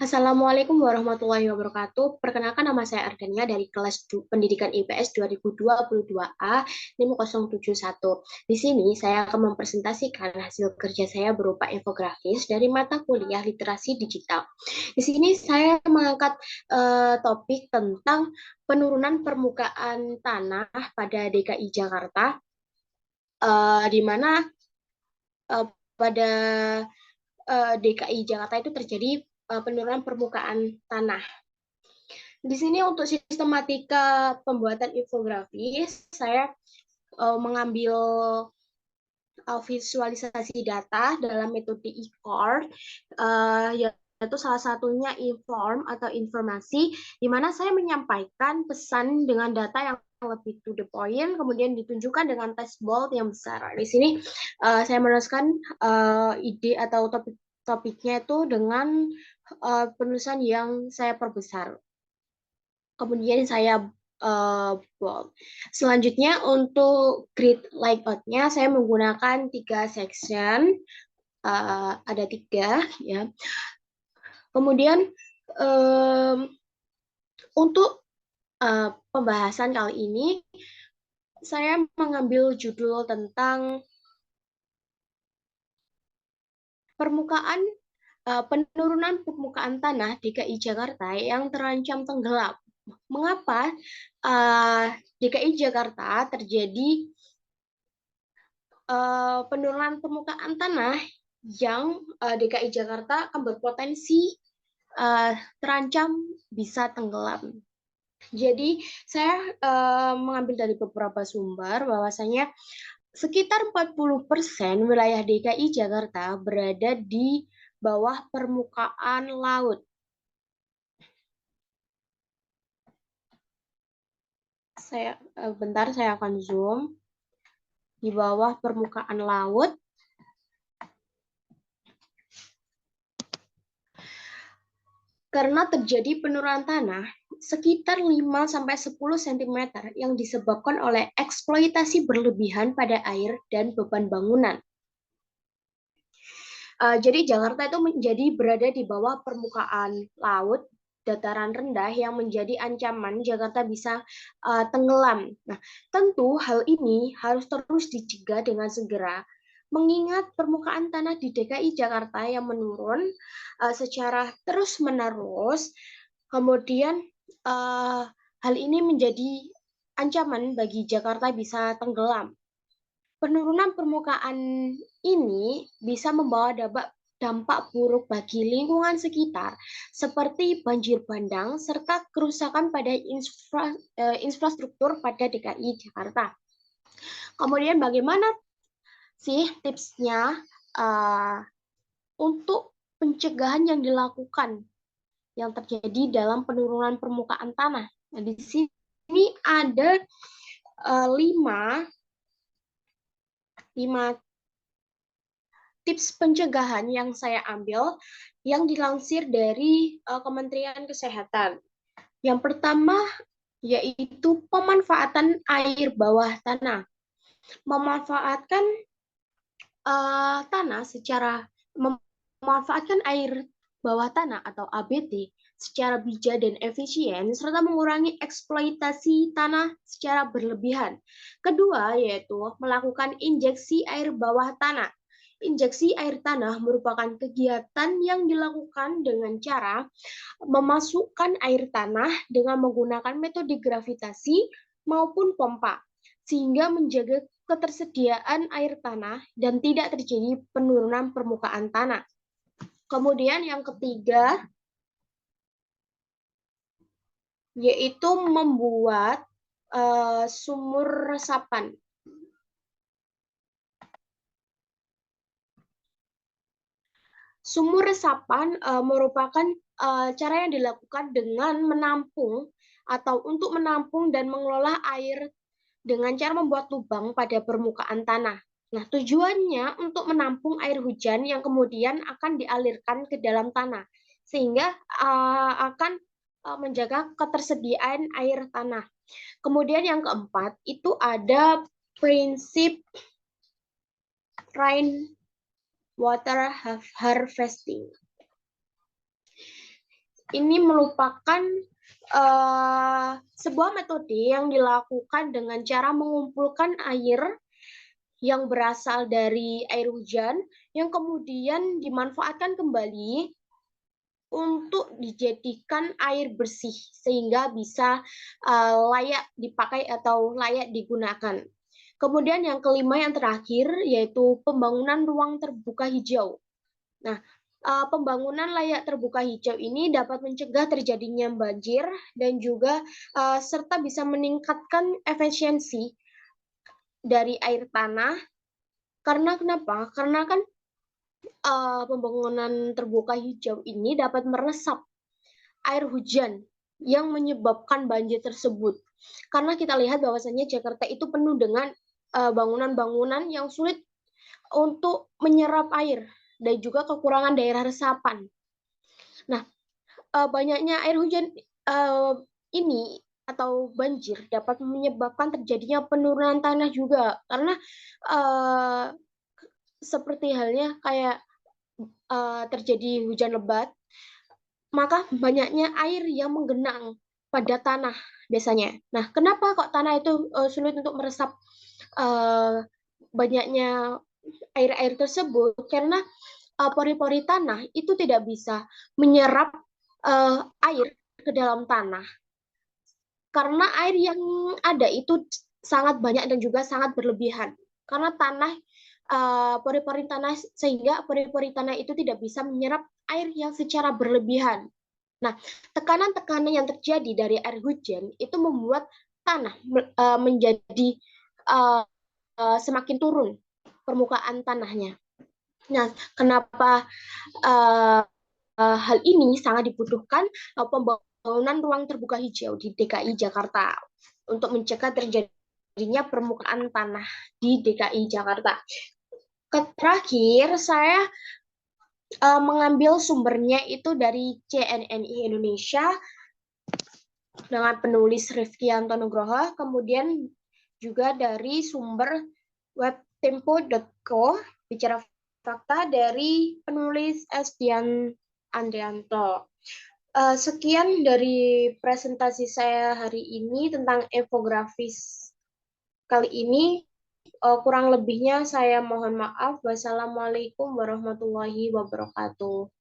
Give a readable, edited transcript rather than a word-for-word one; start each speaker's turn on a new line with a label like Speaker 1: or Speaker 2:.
Speaker 1: Assalamualaikum warahmatullahi wabarakatuh. Perkenalkan nama saya Ardania dari kelas Pendidikan IPS 2022A NIM 071. Di sini saya akan mempresentasikan hasil kerja saya berupa infografis dari mata kuliah literasi digital. Di sini saya mengangkat topik tentang penurunan permukaan tanah pada DKI Jakarta, di mana eh, pada DKI Jakarta itu terjadi penurunan permukaan tanah. Di sini untuk sistematika pembuatan infografis, saya mengambil visualisasi data dalam metode e-core, yaitu salah satunya inform atau informasi, di mana saya menyampaikan pesan dengan data yang lebih to the point, kemudian ditunjukkan dengan text bold yang besar. Di sini saya menuliskan ide atau topiknya itu dengan penulisan yang saya perbesar. Kemudian saya bold. Selanjutnya untuk grid layout-nya saya menggunakan 3 section, ada 3 ya. Kemudian untuk pembahasan kali ini saya mengambil judul tentang penurunan permukaan tanah DKI Jakarta yang terancam tenggelam. Mengapa DKI Jakarta terjadi penurunan permukaan tanah yang DKI Jakarta akan berpotensi terancam bisa tenggelam. Jadi saya mengambil dari beberapa sumber bahwasanya sekitar 40% wilayah DKI Jakarta berada di bawah permukaan laut. Bentar, saya akan zoom. Di bawah permukaan laut. Karena terjadi penurunan tanah sekitar 5-10 cm yang disebabkan oleh eksploitasi berlebihan pada air dan beban bangunan. Jadi Jakarta itu menjadi berada di bawah permukaan laut, dataran rendah yang menjadi ancaman Jakarta bisa tenggelam. Nah, tentu hal ini harus terus dicegah dengan segera, mengingat permukaan tanah di DKI Jakarta yang menurun secara terus-menerus, kemudian hal ini menjadi ancaman bagi Jakarta bisa tenggelam. Penurunan permukaan ini bisa membawa dampak buruk bagi lingkungan sekitar, seperti banjir bandang serta kerusakan pada infrastruktur pada DKI Jakarta. Kemudian bagaimana sih tipsnya untuk pencegahan yang dilakukan yang terjadi dalam penurunan permukaan tanah? Nah, di sini ada 5 tips pencegahan yang saya ambil yang dilansir dari Kementerian Kesehatan. Yang pertama yaitu pemanfaatan air bawah tanah. Memanfaatkan memanfaatkan air bawah tanah atau ABT secara bijak dan efisien, serta mengurangi eksploitasi tanah secara berlebihan. Kedua, yaitu melakukan injeksi air bawah tanah. Injeksi air tanah merupakan kegiatan yang dilakukan dengan cara memasukkan air tanah dengan menggunakan metode gravitasi maupun pompa, sehingga menjaga ketersediaan air tanah dan tidak terjadi penurunan permukaan tanah. Kemudian yang ketiga, yaitu membuat sumur resapan. Sumur resapan merupakan cara yang dilakukan dengan menampung atau untuk menampung dan mengelola air dengan cara membuat lubang pada permukaan tanah. Nah, tujuannya untuk menampung air hujan yang kemudian akan dialirkan ke dalam tanah, sehingga akan menjaga ketersediaan air tanah. Kemudian yang keempat, itu ada prinsip rain water harvesting. ini merupakan sebuah metode yang dilakukan dengan cara mengumpulkan air yang berasal dari air hujan yang kemudian dimanfaatkan kembali untuk dijadikan air bersih sehingga bisa layak dipakai atau layak digunakan. Kemudian yang kelima yang terakhir yaitu pembangunan ruang terbuka hijau. Nah, pembangunan layak terbuka hijau ini dapat mencegah terjadinya banjir dan juga serta bisa meningkatkan efisiensi dari air tanah. Karena kenapa? Karena kan pembangunan terbuka hijau ini dapat meresap air hujan yang menyebabkan banjir tersebut. Karena kita lihat bahwasannya Jakarta itu penuh dengan bangunan-bangunan yang sulit untuk menyerap air dan juga kekurangan daerah resapan. Nah, banyaknya air hujan ini atau banjir dapat menyebabkan terjadinya penurunan tanah juga karena uh, seperti halnya kayak terjadi hujan lebat, maka banyaknya air yang menggenang pada tanah biasanya. Nah, kenapa kok tanah itu sulit untuk meresap banyaknya air-air tersebut? Karena pori-pori tanah itu tidak bisa menyerap air ke dalam tanah karena air yang ada itu sangat banyak dan juga sangat berlebihan karena tanah pori-pori tanah sehingga pori-pori tanah itu tidak bisa menyerap air yang secara berlebihan. Nah, tekanan-tekanan yang terjadi dari air hujan itu membuat tanah menjadi semakin turun permukaan tanahnya. Nah, kenapa uh, hal ini sangat dibutuhkan pembangunan ruang terbuka hijau di DKI Jakarta untuk mencegah terjadinya permukaan tanah di DKI Jakarta. Terakhir, saya mengambil sumbernya itu dari CNNI Indonesia dengan penulis Rifkianto Nugroho, kemudian juga dari sumber webtempo.co, bicara fakta dari penulis Estian Andrianto. Sekian dari presentasi saya hari ini tentang infografis kali ini. Kurang lebihnya saya mohon maaf. Wassalamualaikum warahmatullahi wabarakatuh.